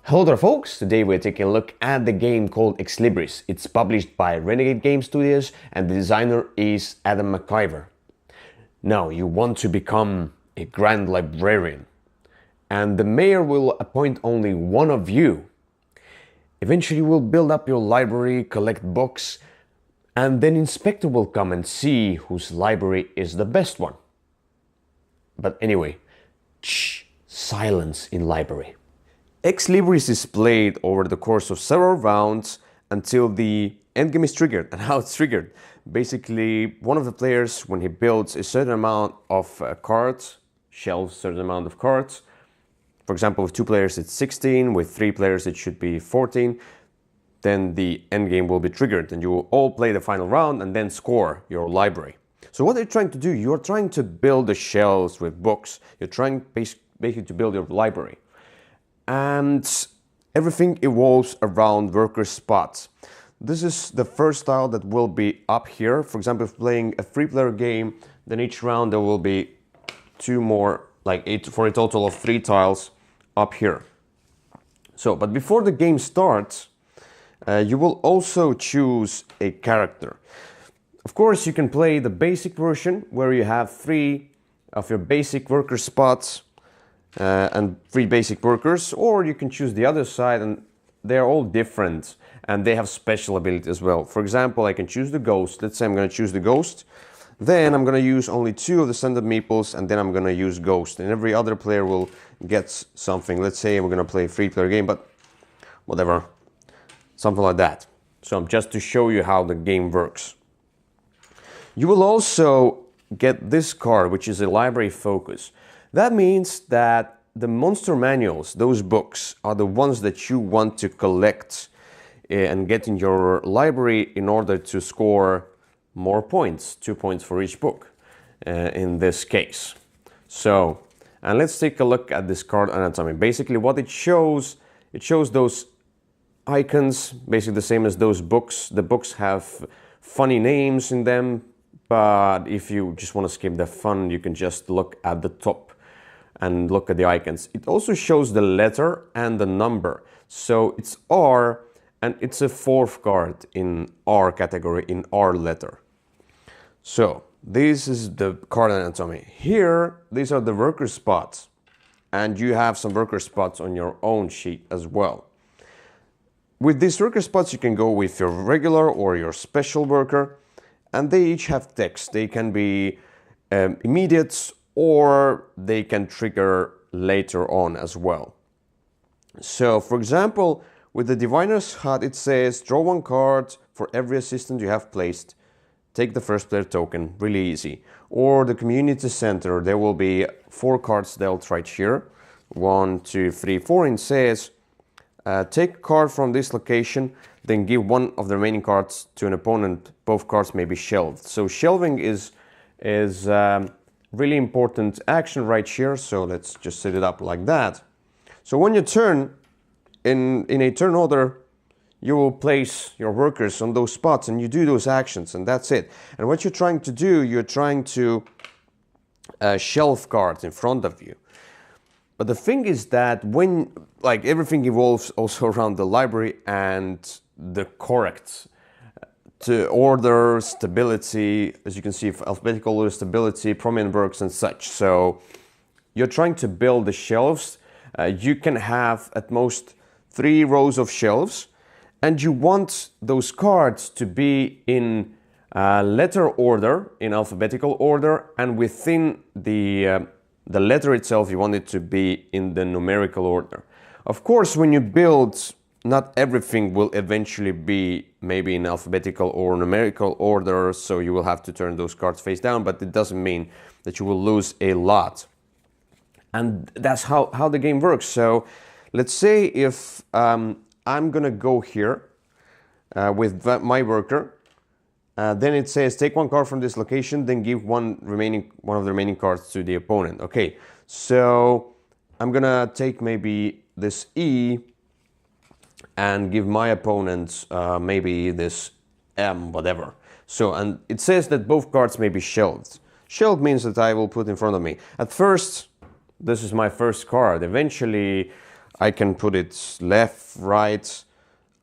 Hello there folks, today we're taking a look at the game called Libris. It's published by Renegade Game Studios and the designer is McIver. Now you want to become a grand librarian and the mayor will appoint only one of you. Eventually you will build up your library, collect books, and then inspector will come and see whose library is the best one. But anyway, silence in library. Libris is played over the course of several rounds until the endgame is triggered. And how it's triggered? Basically, one of the players, when he builds a certain amount of cards, shelves a certain amount of cards. For example, with 2 players it's 16, with 3 players it should be 14. Then the endgame will be triggered and you will all play the final round and then score your library. So what are you trying to do? You're trying to build the shelves with books. You're trying basically to build your library. And everything evolves around worker spots. This is the first tile that will be up here. For example, if playing a 3-player game, then each round there will be 2 more, like 8, for a total of 3 tiles up here. So, but before the game starts, you will also choose a character. Of course, you can play the basic version where you have 3 of your basic worker spots and 3 basic workers, or you can choose the other side and they're all different and they have special ability as well. For example, I can choose the ghost. Let's say I'm going to choose the ghost. Then I'm going to use only 2 of the standard meeples and then I'm going to use ghost. And every other player will get something. Let's say we're going to play a 3-player game, but whatever. Something like that. So just to show you how the game works. You will also get this card, which is a library focus. That means that the monster manuals, those books, are the ones that you want to collect and get in your library in order to score more points, 2 points for each book in this case. So, and let's take a look at this card anatomy. Basically what it shows those icons, basically the same as those books. The books have funny names in them, but if you just want to skip the fun, you can just look at the top and look at the icons. It also shows the letter and the number. So it's R and it's a 4th card in R category, in R letter. So this is the card anatomy. Here, these are the worker spots and you have some worker spots on your own sheet as well. With these worker spots you can go with your regular or your special worker and they each have text. They can be immediate or they can trigger later on as well. So for example, with the Diviner's Hut it says draw 1 card for every assistant you have placed. Take the first player token, really easy. Or the Community Center, there will be 4 cards dealt right here. 1, 2, 3, 4 and says take a card from this location, then give 1 of the remaining cards to an opponent. Both cards may be shelved. So shelving is really important action right here. So let's just set it up like that. So when you turn in a turn order, you will place your workers on those spots and you do those actions and that's it. And what you're trying to do, you're trying to shelve cards in front of you. But the thing is that when, like, everything evolves also around the library and the correct to order, stability, as you can see, alphabetical order, stability, prominent works and such. So you're trying to build the shelves. You can have at most 3 rows of shelves and you want those cards to be in letter order, in alphabetical order, and within the letter itself you want it to be in the numerical order. Of course, when you build, not everything will eventually be maybe in alphabetical or numerical order, so you will have to turn those cards face down, but it doesn't mean that you will lose a lot. And that's how the game works. So let's say if I'm gonna go here with my worker, then it says take 1 card from this location, then give one of the remaining cards to the opponent. Okay, so I'm gonna take maybe this E and give my opponent maybe this M, whatever. So, and it says that both cards may be shelved. Shelved means that I will put in front of me. At first, this is my first card. Eventually, I can put it left, right,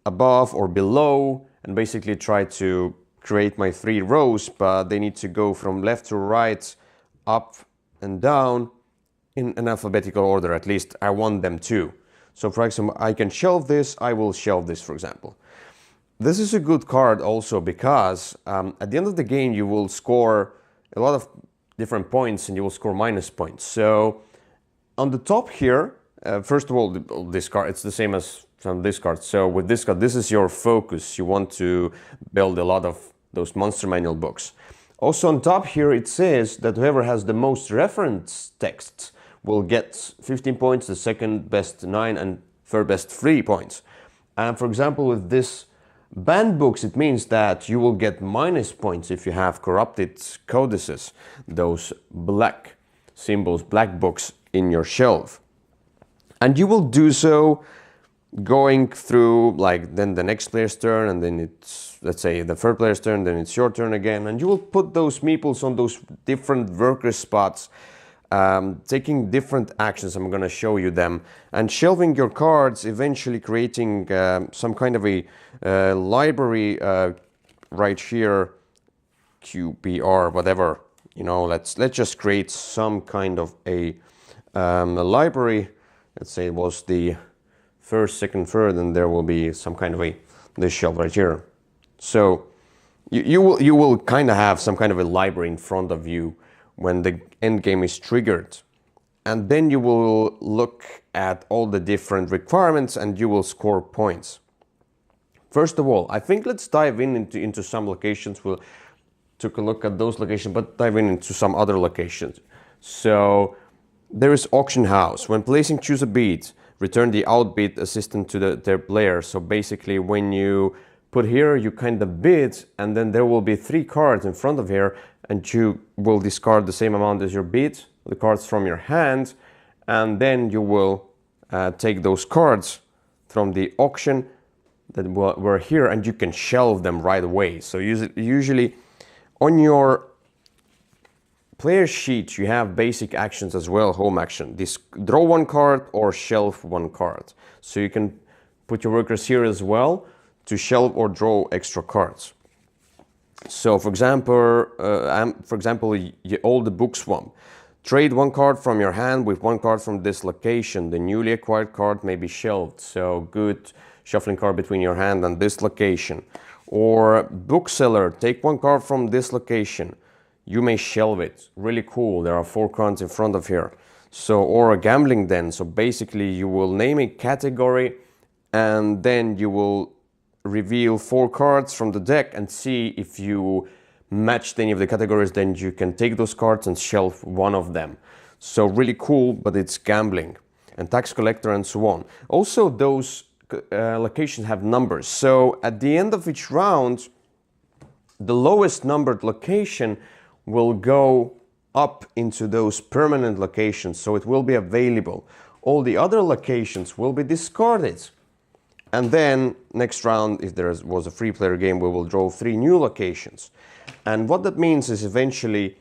above or below, and basically try to create my 3 rows, but they need to go from left to right, up and down in an alphabetical order. At least I want them to. So for example, I can shelve this, I will shelve this, for example. This is a good card also because at the end of the game you will score a lot of different points and you will score minus points. So on the top here, first of all, this card, it's the same as from this card. So with this card, this is your focus. You want to build a lot of those monster manual books. Also on top here, it says that whoever has the most reference texts will get 15 points, the second best 9, and third best 3 points. And for example, with this banned books, it means that you will get minus points if you have corrupted codices, those black symbols, black books in your shelf. And you will do so going through, like, then the next player's turn, and then it's, let's say, the third player's turn, then it's your turn again, and you will put those meeples on those different worker spots, taking different actions. I'm going to show you them, and shelving your cards, eventually creating some kind of a library right here, QPR, whatever, you know. Let's just create some kind of a library. Let's say it was the first, second, third, and there will be some kind of this shelf right here. So you will kind of have some kind of a library in front of you when the end game is triggered, and then you will look at all the different requirements and you will score points. First of all, I think let's dive into some locations. We'll took a look at those locations, but dive into some other locations. So there is auction house. When placing, choose a beat. Return the outbid assistant to their player. So basically when you put here, you kind of bid, and then there will be 3 cards in front of here, and you will discard the same amount as your bid, the cards from your hand, and then you will take those cards from the auction that were here, and you can shelve them right away. So usually on your player sheet you have basic actions as well, home action. This draw 1 card or shelve 1 card. So you can put your workers here as well to shelve or draw extra cards. So for example, all the book swamp. Trade 1 card from your hand with 1 card from this location. The newly acquired card may be shelved. So good shuffling card between your hand and this location. Or bookseller, take 1 card from this location. You may shelve it. Really cool. There are 4 cards in front of here. So, or a gambling den. So basically you will name a category and then you will reveal 4 cards from the deck and see if you matched any of the categories. Then you can take those cards and shelve one of them. So really cool, but it's gambling. And tax collector and so on. Also those locations have numbers. So at the end of each round, the lowest numbered location will go up into those permanent locations, so it will be available. All the other locations will be discarded. And then next round, if there was a 3-player game, we will draw 3 new locations. And what that means is eventually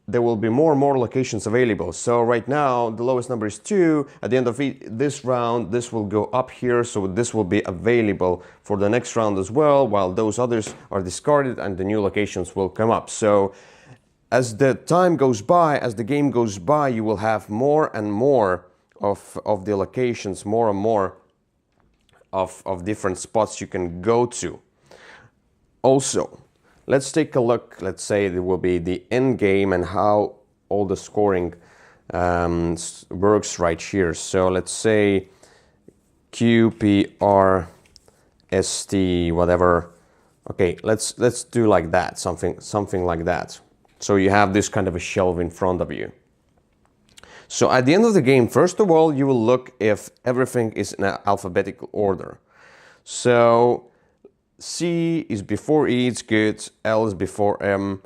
there will be more and more locations available. So right now the lowest number is 2. At the end of this round, this will go up here, so this will be available for the next round as well, while those others are discarded and the new locations will come up. So as the time goes by, as the game goes by, you will have more and more of the locations, more and more of different spots you can go to. Also, let's take a look. Let's say it will be the end game and how all the scoring works right here. So let's say Q, P, R, S, T, whatever. Okay, let's do like that, something like that. So you have this kind of a shelf in front of you. So at the end of the game, first of all, you will look if everything is in alphabetical order. So C is before E, it's good. L is before M,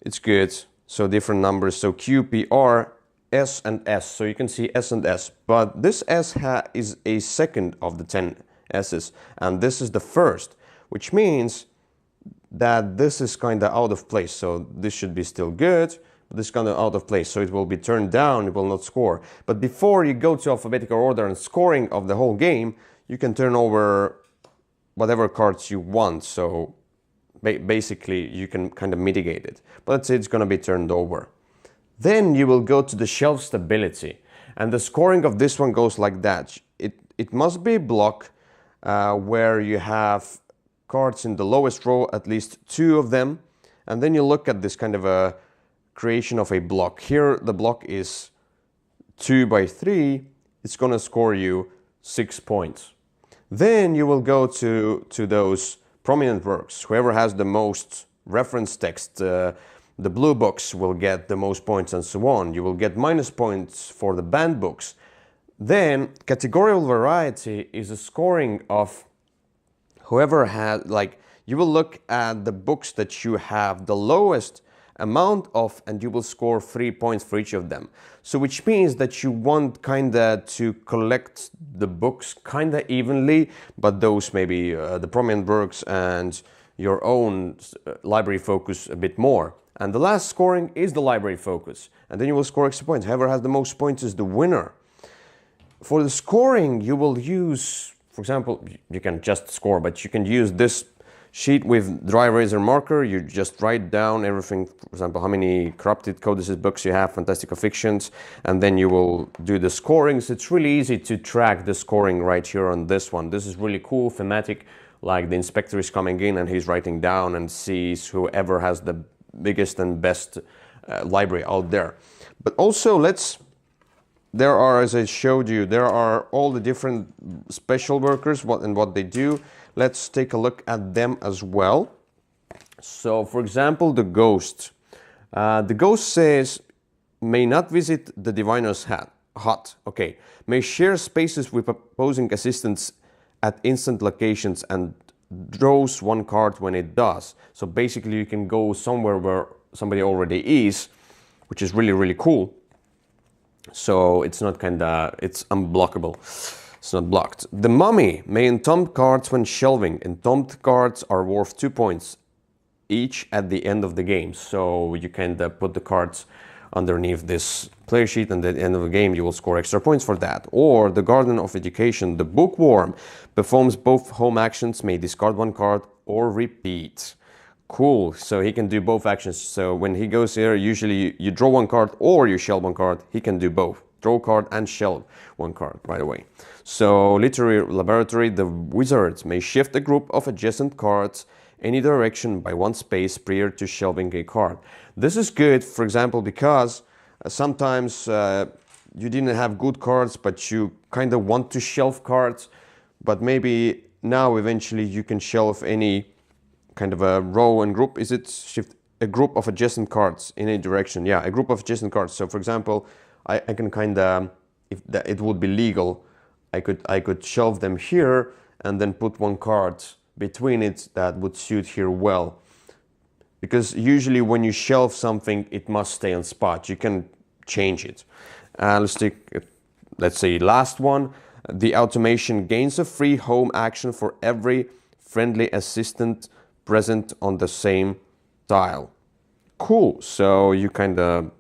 it's good. So different numbers. So Q, P, R, S, and S. So you can see S and S. But this S is a second of the 10 S's. And this is the first, which means that this is kind of out of place. So this should be still good. this kind of out of place, so it will be turned down, it will not score. But before you go to alphabetical order and scoring of the whole game, you can turn over whatever cards you want, so basically you can kind of mitigate it. But let's say it's going to be turned over. Then you will go to the shelf stability, and the scoring of this one goes like that. It must be a block where you have cards in the lowest row, at least 2 of them, and then you look at this kind of a creation of a block. Here the block is 2 by 3, it's going to score you 6 points. Then you will go to those prominent works. Whoever has the most reference text, the blue books will get the most points and so on. You will get minus points for the banned books. Then categorical variety is a scoring of whoever has, like, you will look at the books that you have the lowest amount of, and you will score 3 points for each of them. So which means that you want kinda to collect the books kinda evenly, but those maybe the prominent works and your own library focus a bit more. And the last scoring is the library focus, and then you will score extra points. Whoever has the most points is the winner. For the scoring, you will use, for example, you can just score, but you can use this sheet with dry eraser marker. You just write down everything, for example, how many corrupted codices books you have, fantastical fictions, and then you will do the scorings. It's really easy to track the scoring right here on this one. This is really cool, thematic, like the inspector is coming in and he's writing down and sees whoever has the biggest and best library out there. But also there are, as I showed you, there are all the different special workers, what they do. Let's take a look at them as well. So, for example, the ghost. The ghost says, may not visit the diviner's hut. Okay. May share spaces with opposing assistants at instant locations and draws 1 card when it does. So basically you can go somewhere where somebody already is, which is really, really cool. So it's not it's unblockable. It's not blocked. The mummy may entomb cards when shelving. Entombed cards are worth 2 points each at the end of the game. So you can put the cards underneath this player sheet, and at the end of the game you will score extra points for that. Or the Garden of Education, the bookworm performs both home actions, may discard 1 card or repeat. Cool, so he can do both actions. So when he goes here, usually you draw 1 card or you shelve 1 card. He can do both, draw a card and shelve 1 card right away. So literary laboratory, the wizards may shift a group of adjacent cards any direction by 1 space prior to shelving a card. This is good, for example, because sometimes you didn't have good cards, but you kind of want to shelve cards, but maybe now eventually you can shelve any kind of a row and group. Is it shift a group of adjacent cards in any direction? Yeah, a group of adjacent cards. So for example, I can kind of, if that it would be legal, I could shelve them here and then put 1 card between it that would suit here well. Because usually when you shelve something, it must stay on spot. You can change it. Let's say last one. The automation gains a free home action for every friendly assistant present on the same tile. Cool. So you kind of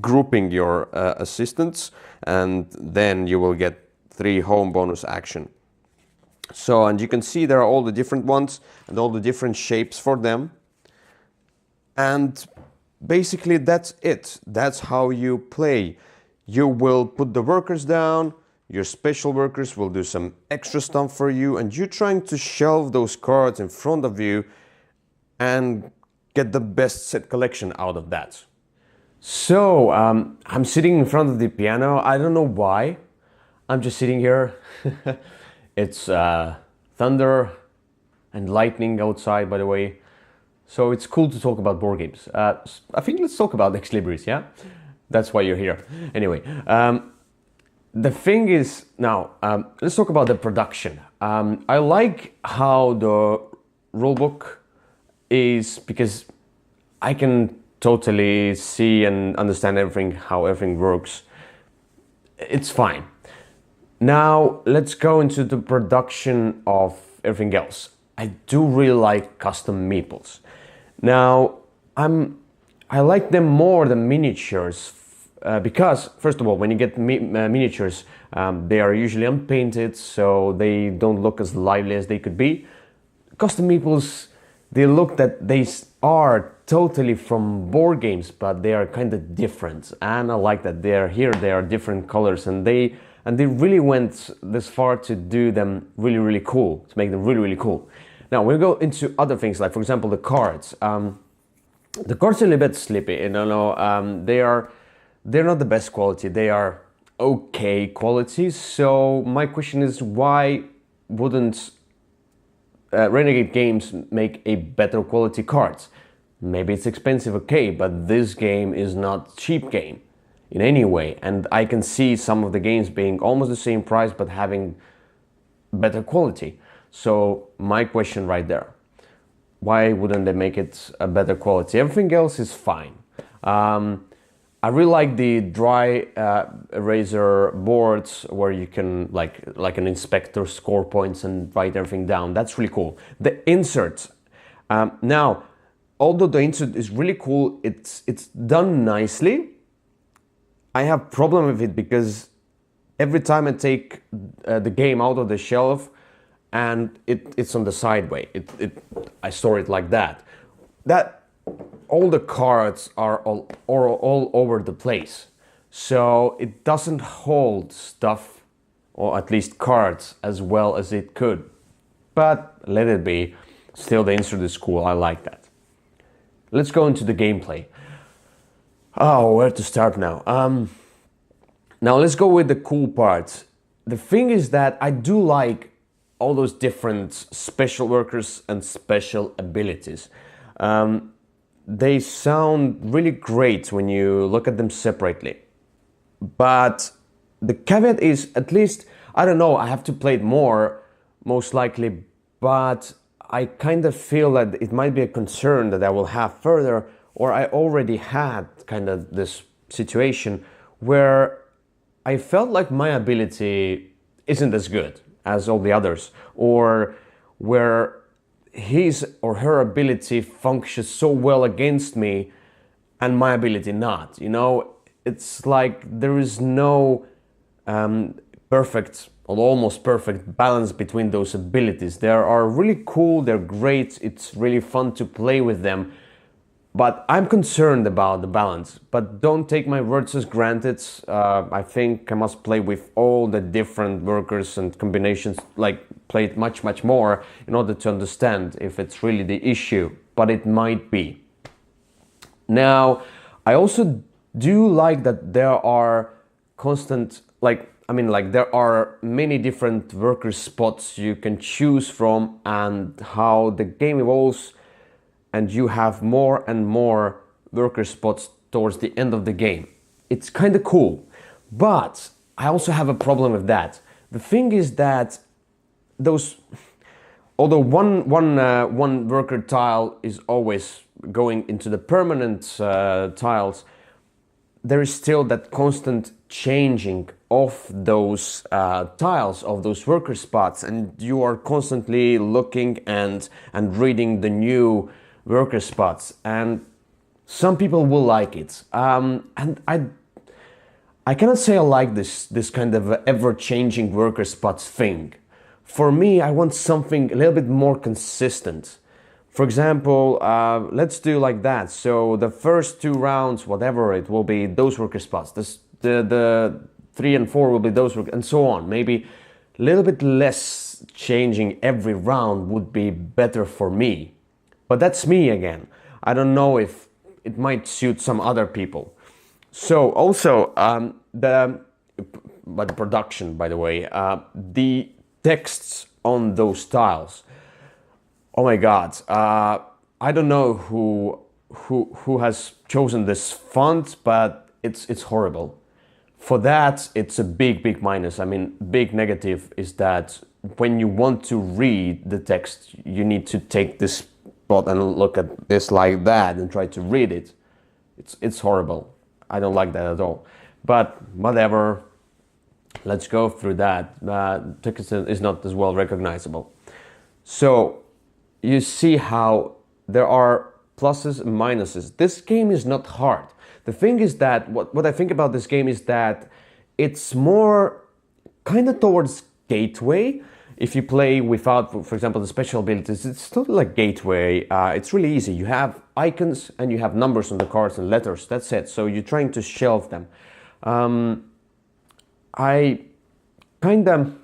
grouping your assistants, and then you will get 3 home bonus action. So, and you can see there are all the different ones and all the different shapes for them. And basically that's it. That's how you play. You will put the workers down, your special workers will do some extra stuff for you, and you're trying to shelve those cards in front of you and get the best set collection out of that. So, I'm sitting in front of the piano. I don't know why. I'm just sitting here. It's thunder and lightning outside, by the way. So it's cool to talk about board games. I think let's talk about Libris, yeah? That's why you're here. Anyway, the thing is, now, let's talk about the production. I like how the rulebook is, because I can totally see and understand everything, how everything works. It's fine. Now, let's go into the production of everything else. I do really like custom meeples. Now, I'm I like them more than miniatures because, first of all, when you get miniatures, they are usually unpainted, so they don't look as lively as they could be. Custom meeples, they look that they are totally from board games, but they are kind of different, and I like that they are here. They are different colors, and they really went this far to do them really cool, to make them really cool. Now we'll go into other things, like for example the cards. The cards are a little bit sleepy, you know. They're not the best quality. They are okay quality. So my question is, why wouldn't Renegade Games make a better quality cards? Maybe it's expensive, okay, but this game is not cheap game in any way, and I can see some of the games being almost the same price but having better quality. So my question right there, why wouldn't they make it a better quality? Everything else is fine. I really like the dry eraser boards where you can like an inspector score points and write everything down. That's really cool. The insert, now, although the insert is really cool, it's done nicely. I have problem with it because every time I take the game out of the shelf and it's on the sideway, I store it like that. All the cards are all over the place, so it doesn't hold stuff, or at least cards, as well as it could. But let it be. Still, the insert is cool. I like that. Let's go into the gameplay. Oh, where to start now? Now let's go with the cool parts. The thing is that I do like all those different special workers and special abilities. They sound really great when you look at them separately. But the caveat is, at least, I don't know, I have to play it more, most likely, but I kind of feel that it might be a concern that I will have further, or I already had kind of this situation where I felt like my ability isn't as good as all the others, or where his or her ability functions so well against me and my ability not. You know, it's like there is no perfect or almost perfect balance between those abilities. They are really cool, they're great, it's really fun to play with them, but I'm concerned about the balance. But don't take my words as granted. I think I must play with all the different workers and combinations, like play it much more in order to understand if it's really the issue, but it might be. Now, I also do like that there are constant, there are many different worker spots you can choose from, and how the game evolves and you have more and more worker spots towards the end of the game. It's kind of cool, but I also have a problem with that. The thing is that although one worker tile is always going into the permanent tiles, there is still that constant changing of those tiles, of those worker spots, and you are constantly looking and reading the new worker spots, and some people will like it, and I cannot say I like this kind of ever-changing worker spots thing. For me, I want something a little bit more consistent. For example, let's do like that. So the first 2 rounds, whatever, it will be those worker spots. The 3 and 4 will be those work, and so on. Maybe a little bit less changing every round would be better for me. But that's me again. I don't know if it might suit some other people. So also, the production, by the way, the texts on those tiles. Oh my God, I don't know who has chosen this font, but it's horrible. For that, it's a big minus. I mean, big negative is that when you want to read the text, you need to take this spot and look at this like that and try to read it. It's horrible. I don't like that at all. But whatever, let's go through that. Text is not as well recognizable. So you see how there are pluses and minuses. This game is not hard. The thing is that what I think about this game is that it's more kind of towards gateway. If you play without, for example, the special abilities, it's totally like gateway. It's really easy. You have icons and you have numbers on the cards and letters. That's it. So you're trying to shelve them. I kind of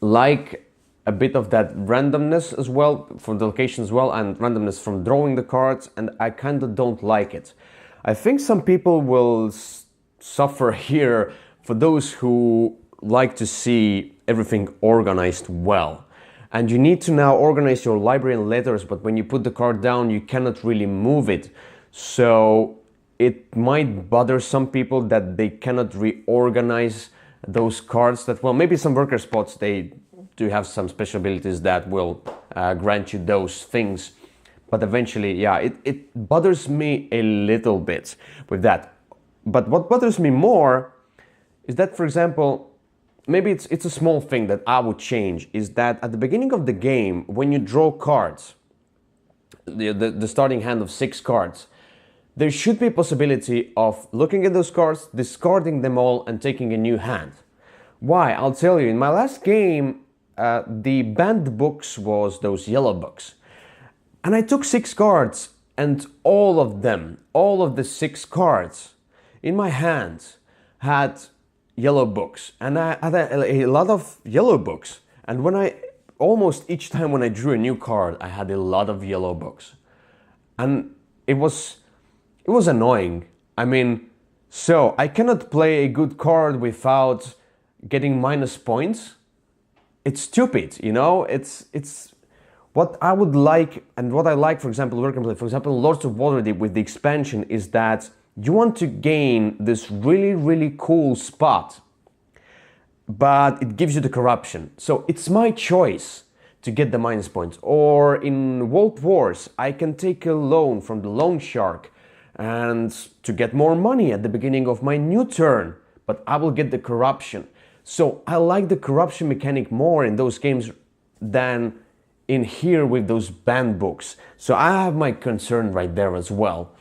like a bit of that randomness as well from the location as well, and randomness from drawing the cards, and I kind of don't like it. I think some people will suffer here for those who like to see everything organized well. And you need to now organize your library and letters, but when you put the card down, you cannot really move it. So it might bother some people that they cannot reorganize those cards. That, well, maybe some worker spots, they do have some special abilities that will grant you those things. But eventually, yeah, it bothers me a little bit with that. But what bothers me more is that, for example, maybe it's a small thing that I would change, is that at the beginning of the game, when you draw cards, the starting hand of 6 cards, there should be a possibility of looking at those cards, discarding them all, and taking a new hand. Why? I'll tell you. In my last game, the banned books was those yellow books. And I took 6 cards, and all of the 6 cards in my hands had yellow books. And I had a lot of yellow books. And almost each time when I drew a new card, I had a lot of yellow books. And it was annoying. I mean, so I cannot play a good card without getting minus points. It's stupid, you know? It's what I would like, and what I like, for example, for example, Lords of Waterdeep with the expansion, is that you want to gain this really, really cool spot, but it gives you the corruption. So it's my choice to get the minus points. Or in World Wars, I can take a loan from the loan shark and to get more money at the beginning of my new turn, but I will get the corruption. So I like the corruption mechanic more in those games than in here with those banned books. So I have my concern right there as well.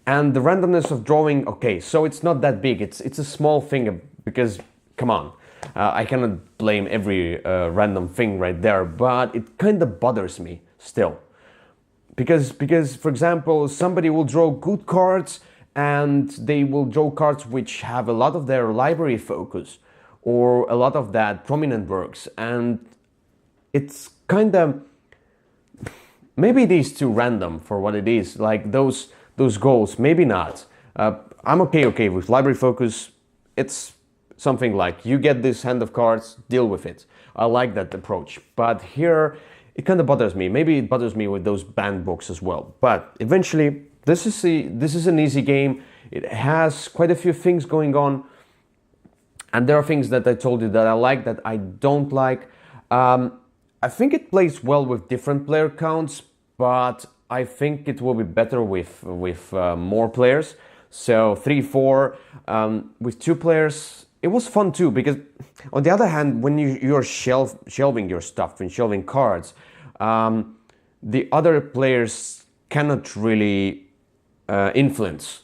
And the randomness of drawing, okay, so it's not that big. It's a small thing because, come on, I cannot blame every random thing right there, but it kind of bothers me still. Because, for example, somebody will draw good cards and they will draw cards which have a lot of their library focus or a lot of that prominent works, and it's kind of, maybe it is too random for what it is, like those goals, maybe not. I'm okay with library focus. It's something like, you get this hand of cards, deal with it. I like that approach, but here it kind of bothers me. Maybe it bothers me with those banned books as well. But eventually, this is an easy game. It has quite a few things going on, and there are things that I told you that I like, that I don't like. I think it plays well with different player counts, but I think it will be better with more players. So 3-4 with 2 players, it was fun too, because on the other hand, when you're shelving your stuff and shelving cards, the other players cannot really influence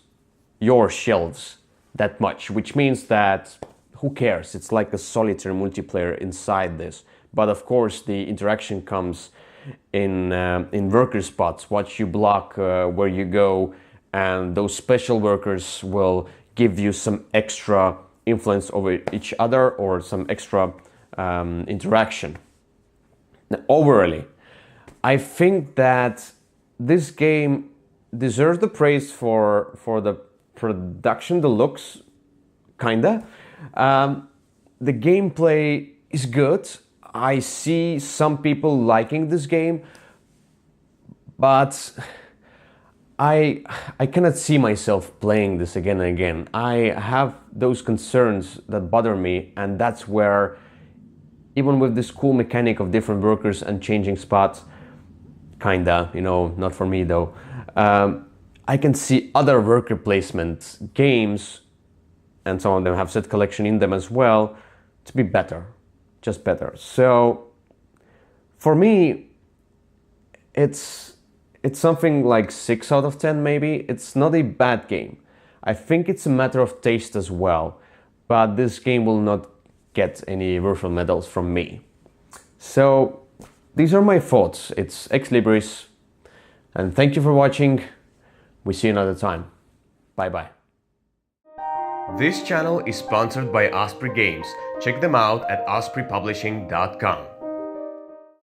your shelves that much, which means that who cares? It's like a solitaire multiplayer inside this. But of course, the interaction comes in worker spots, what you block, where you go, and those special workers will give you some extra influence over each other or some extra interaction. Now, overall, I think that this game deserves the praise for the production, the looks, kinda. The gameplay is good. I see some people liking this game, but I cannot see myself playing this again and again. I have those concerns that bother me, and that's where, even with this cool mechanic of different workers and changing spots, kinda, you know, not for me though, I can see other worker placement games, and some of them have set collection in them as well, to be better, just better. So for me, it's It's something like 6 out of 10 maybe. It's not a bad game. I think it's a matter of taste as well, but this game will not get any Würfel medals from me. So these are my thoughts. It's Ex Libris, and thank you for watching. We see you another time. Bye bye. This channel is sponsored by Osprey Games. Check them out at ospreypublishing.com.